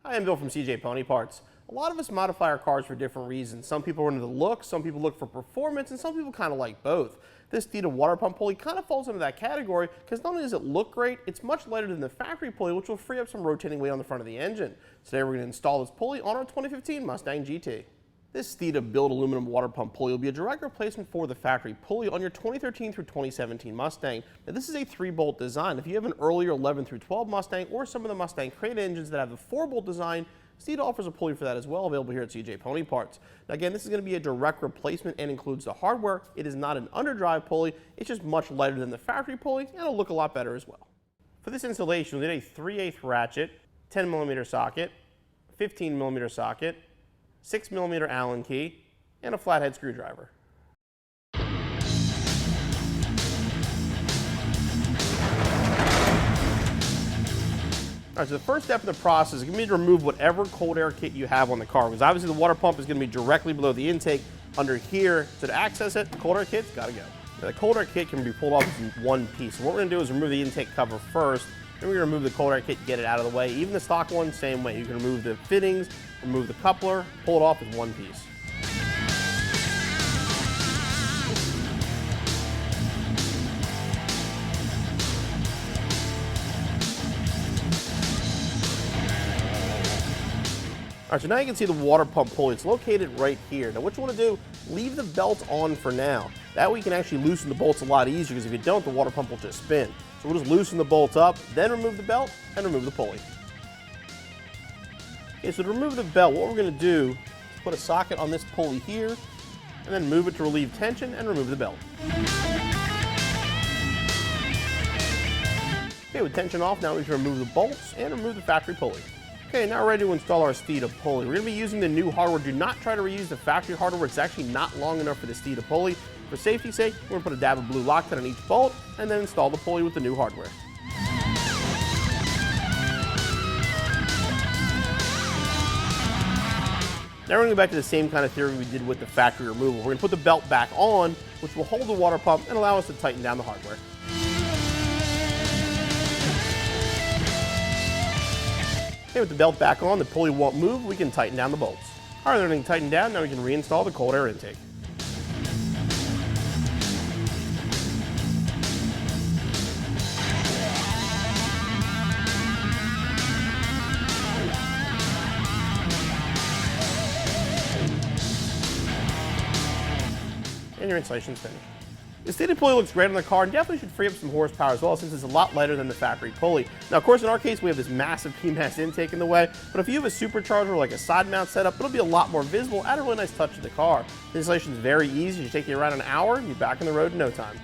Hi, I'm Bill from CJ Pony Parts. A lot of us modify our cars for different reasons. Some people are into the look, some people look for performance, and some people kind of like both. This Steeda water pump pulley kind of falls into that category because not only does it look great, it's much lighter than the factory pulley, which will free up some rotating weight on the front of the engine. Today we're going to install this pulley on our 2015 Mustang GT. This Steeda built aluminum water pump pulley will be a direct replacement for the factory pulley on your 2013 through 2017 Mustang. Now this is a 3-bolt design. If you have an earlier 11 through 12 Mustang or some of the Mustang crate engines that have the 4-bolt design, Steeda offers a pulley for that as well, available here at CJ Pony Parts. Now again, this is going to be a direct replacement and includes the hardware. It is not an underdrive pulley, it's just much lighter than the factory pulley and it'll look a lot better as well. For this installation, we'll need a 3/8 ratchet, 10mm socket, 15mm socket, 6mm Allen key, and a flathead screwdriver. All right, so the first step in the process is going to be to remove whatever cold air kit you have on the car, because obviously the water pump is going to be directly below the intake under here. So to access it, the cold air kit's got to go. Now, the cold air kit can be pulled off in one piece. So what we're going to do is remove the intake cover first, then we're going to remove the cold air kit, get it out of the way. Even the stock one, same way. You can remove the fittings, remove the coupler, pull it off in one piece. All right, so now you can see the water pump pulley. It's located right here. Now what you want to do, leave the belt on for now. That way you can actually loosen the bolts a lot easier, because if you don't, the water pump will just spin. So we'll just loosen the bolts up, then remove the belt, and remove the pulley. Okay, so to remove the belt, what we're going to do is put a socket on this pulley here, and then move it to relieve tension and remove the belt. Okay, with tension off, now we can remove the bolts and remove the factory pulley. Okay, now we're ready to install our Steeda pulley. We're going to be using the new hardware. Do not try to reuse the factory hardware. It's actually not long enough for the Steeda pulley. For safety's sake, we're going to put a dab of blue Loctite on each bolt and then install the pulley with the new hardware. Now we're going to go back to the same kind of theory we did with the factory removal. We're going to put the belt back on, which will hold the water pump and allow us to tighten down the hardware. Okay, with the belt back on, the pulley won't move, we can tighten down the bolts. All right, everything tightened down, now we can reinstall the cold air intake. And your installation's finished. The Steeda pulley looks great on the car and definitely should free up some horsepower as well, since it's a lot lighter than the factory pulley. Now, of course, in our case, we have this massive PMAS intake in the way, but if you have a supercharger like a side mount setup, it'll be a lot more visible, add a really nice touch to the car. The installation is very easy. It should take you around an hour and you're back on the road in no time.